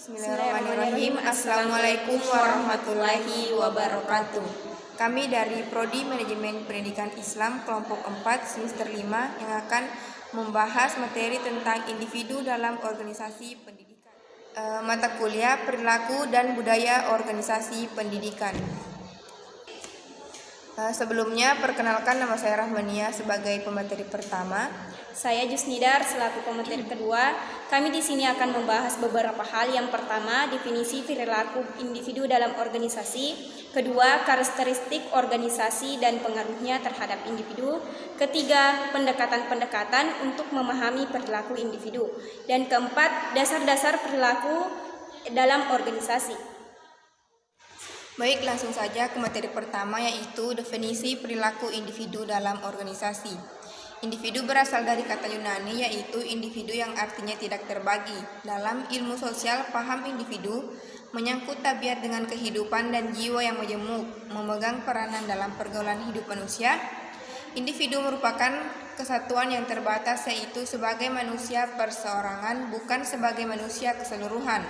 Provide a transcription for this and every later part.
Bismillahirrahmanirrahim. Assalamualaikum warahmatullahi wabarakatuh. Kami dari Prodi Manajemen Pendidikan Islam kelompok 4 semester 5 yang akan membahas materi tentang individu dalam organisasi pendidikan. Mata kuliah Perilaku dan Budaya Organisasi Pendidikan. Sebelumnya perkenalkan, nama saya Rahmania sebagai pemateri pertama. Saya Jusnidar selaku pemateri kedua. Kami di sini akan membahas beberapa hal. Yang pertama, definisi perilaku individu dalam organisasi. Kedua, karakteristik organisasi dan pengaruhnya terhadap individu. Ketiga, pendekatan-pendekatan untuk memahami perilaku individu. Dan keempat, dasar-dasar perilaku dalam organisasi. Baik, langsung saja ke materi pertama, yaitu definisi perilaku individu dalam organisasi. Individu berasal dari kata Yunani, yaitu individu yang artinya tidak terbagi. Dalam ilmu sosial, paham individu menyangkut tabiat dengan kehidupan dan jiwa yang majemuk, memegang peranan dalam pergaulan hidup manusia. Individu merupakan kesatuan yang terbatas, yaitu sebagai manusia perseorangan, bukan sebagai manusia keseluruhan.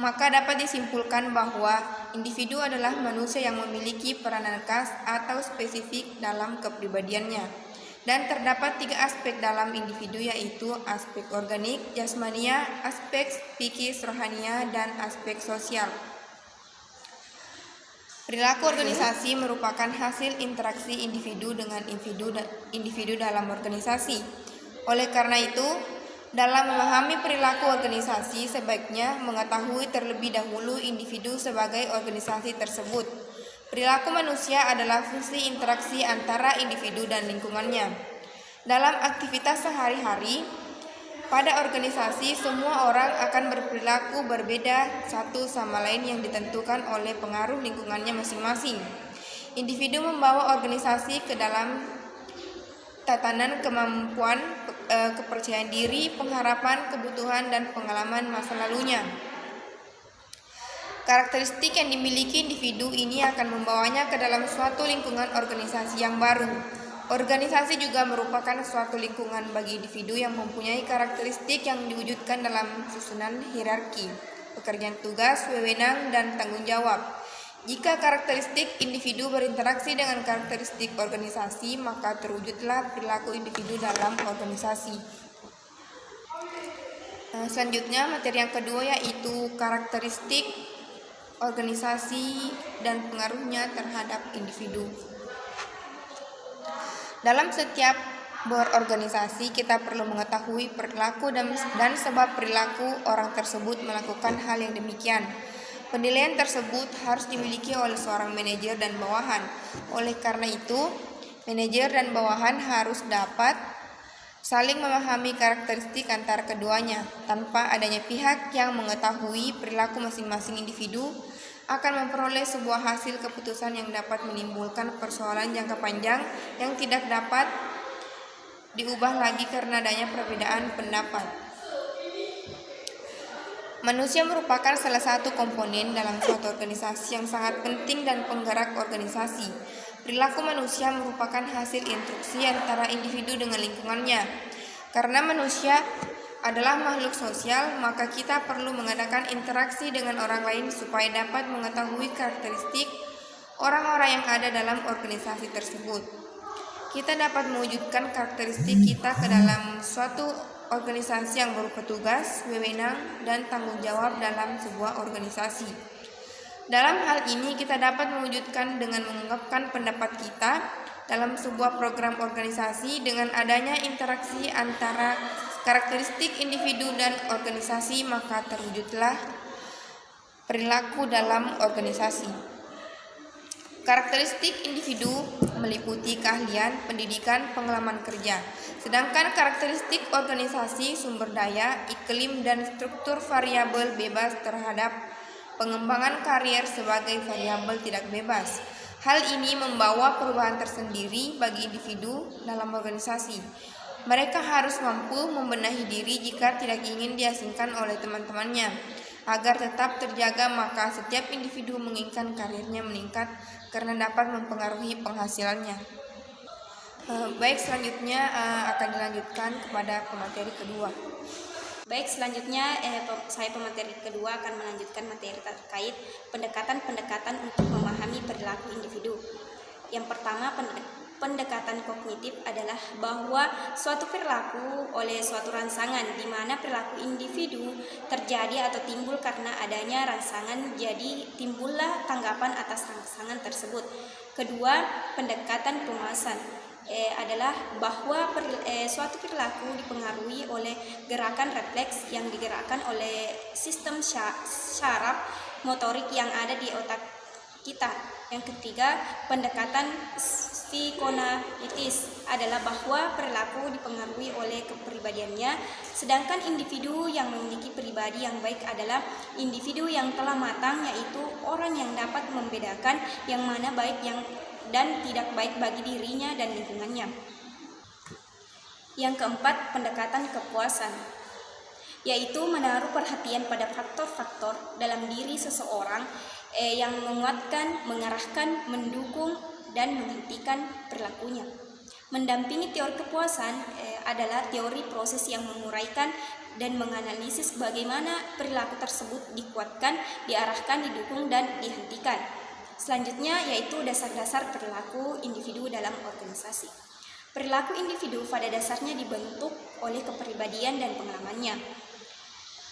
Maka dapat disimpulkan bahwa individu adalah manusia yang memiliki peranan khas atau spesifik dalam kepribadiannya. Dan terdapat 3 aspek dalam individu, yaitu aspek organik, jasmania, aspek psikis, rohania, dan aspek sosial. Perilaku organisasi merupakan hasil interaksi individu dengan individu dalam organisasi. Oleh karena itu, dalam memahami perilaku organisasi, sebaiknya mengetahui terlebih dahulu individu sebagai organisasi tersebut. Perilaku manusia adalah fungsi interaksi antara individu dan lingkungannya. Dalam aktivitas sehari-hari, pada organisasi, semua orang akan berperilaku berbeda satu sama lain yang ditentukan oleh pengaruh lingkungannya masing-masing. Individu membawa organisasi ke dalam tatanan kemampuan, kepercayaan diri, pengharapan, kebutuhan, dan pengalaman masa lalunya. Karakteristik yang dimiliki individu ini akan membawanya ke dalam suatu lingkungan organisasi yang baru. Organisasi juga merupakan suatu lingkungan bagi individu yang mempunyai karakteristik yang diwujudkan dalam susunan hierarki, pekerjaan tugas, wewenang, dan tanggung jawab. Jika karakteristik individu berinteraksi dengan karakteristik organisasi, maka terwujudlah perilaku individu dalam organisasi. Selanjutnya, materi yang kedua, yaitu karakteristik organisasi dan pengaruhnya terhadap individu. Dalam setiap berorganisasi, kita perlu mengetahui perilaku dan sebab perilaku orang tersebut melakukan hal yang demikian. Penilaian tersebut harus dimiliki oleh seorang manajer dan bawahan. Oleh karena itu, manajer dan bawahan harus dapat saling memahami karakteristik antara keduanya. Tanpa adanya pihak yang mengetahui perilaku masing-masing individu, akan memperoleh sebuah hasil keputusan yang dapat menimbulkan persoalan jangka panjang yang tidak dapat diubah lagi karena adanya perbedaan pendapat. Manusia merupakan salah satu komponen dalam suatu organisasi yang sangat penting dan penggerak organisasi. Perilaku manusia merupakan hasil interaksi antara individu dengan lingkungannya. Karena manusia adalah makhluk sosial, maka kita perlu mengadakan interaksi dengan orang lain supaya dapat mengetahui karakteristik orang-orang yang ada dalam organisasi tersebut. Kita dapat mewujudkan karakteristik kita ke dalam suatu organisasi yang berupa tugas, wewenang, dan tanggung jawab dalam sebuah organisasi. Dalam hal ini, kita dapat mewujudkan dengan mengungkapkan pendapat kita dalam sebuah program organisasi dengan adanya interaksi antara karakteristik individu dan organisasi, maka terwujudlah perilaku dalam organisasi. Karakteristik individu meliputi keahlian, pendidikan, pengalaman kerja. Sedangkan karakteristik organisasi, sumber daya, iklim, dan struktur variabel bebas terhadap pengembangan karier sebagai variabel tidak bebas. Hal ini membawa perubahan tersendiri bagi individu dalam organisasi. Mereka harus mampu membenahi diri jika tidak ingin diasingkan oleh teman-temannya. Agar tetap terjaga, maka setiap individu menginginkan karirnya meningkat karena dapat mempengaruhi penghasilannya. Baik, selanjutnya akan dilanjutkan kepada pemateri kedua. Baik, selanjutnya saya pemateri kedua akan melanjutkan materi terkait pendekatan-pendekatan untuk memahami perilaku individu. Yang pertama, pendekatan kognitif adalah bahwa suatu perilaku oleh suatu rangsangan di mana perilaku individu terjadi atau timbul karena adanya rangsangan, jadi timbullah tanggapan atas rangsangan tersebut. Kedua, pendekatan penguasaan adalah bahwa suatu perilaku dipengaruhi oleh gerakan refleks yang digerakkan oleh sistem syaraf motorik yang ada di otak kita. Yang ketiga, pendekatan psikoanalitis adalah bahwa perilaku dipengaruhi oleh kepribadiannya, sedangkan individu yang memiliki pribadi yang baik adalah individu yang telah matang, yaitu orang yang dapat membedakan yang mana baik dan tidak baik bagi dirinya dan lingkungannya. Yang keempat, pendekatan kepuasan, yaitu menaruh perhatian pada faktor-faktor dalam diri seseorang yang menguatkan, mengarahkan, mendukung, dan menghentikan perilakunya. Mendampingi teori kepuasan adalah teori proses yang menguraikan dan menganalisis bagaimana perilaku tersebut dikuatkan, diarahkan, didukung, dan dihentikan. Selanjutnya yaitu dasar-dasar perilaku individu dalam organisasi. Perilaku individu pada dasarnya dibentuk oleh kepribadian dan pengalamannya.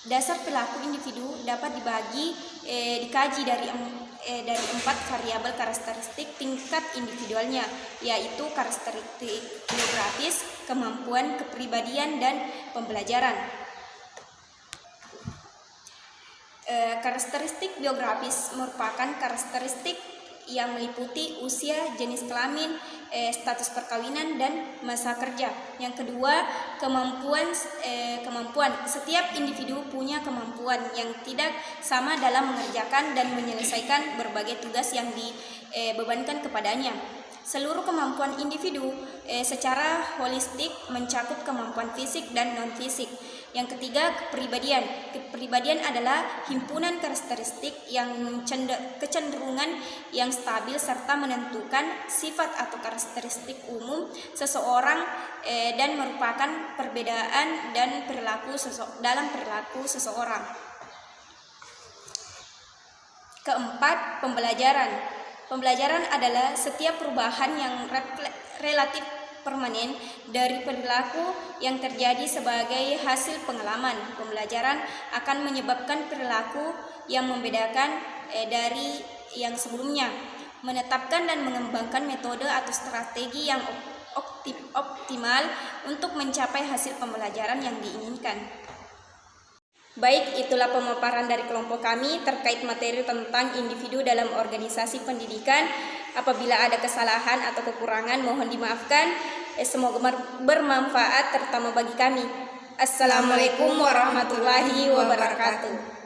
Dasar perilaku individu dapat dikaji dari 4 variabel karakteristik tingkat individualnya, yaitu karakteristik biografis, kemampuan, kepribadian, dan pembelajaran. Karakteristik biografis merupakan karakteristik yang meliputi usia, jenis kelamin, status perkawinan, dan masa kerja. Yang kedua, kemampuan. Setiap individu punya kemampuan yang tidak sama dalam mengerjakan dan menyelesaikan berbagai tugas yang dibebankan kepadanya. Seluruh kemampuan individu secara holistik mencakup kemampuan fisik dan non-fisik. Yang ketiga, kepribadian. Kepribadian adalah himpunan karakteristik yang kecenderungan yang stabil serta menentukan sifat atau karakteristik umum seseorang dan merupakan perbedaan dan dalam perilaku seseorang. Keempat, pembelajaran. Pembelajaran adalah setiap perubahan yang relatif permanen dari perilaku yang terjadi sebagai hasil pengalaman. Pembelajaran akan menyebabkan perilaku yang membedakan dari yang sebelumnya, menetapkan dan mengembangkan metode atau strategi yang optimal untuk mencapai hasil pembelajaran yang diinginkan. Baik, itulah pemaparan dari kelompok kami terkait materi tentang individu dalam organisasi pendidikan. Apabila ada kesalahan atau kekurangan, mohon dimaafkan. Semoga bermanfaat terutama bagi kami. Assalamualaikum warahmatullahi wabarakatuh.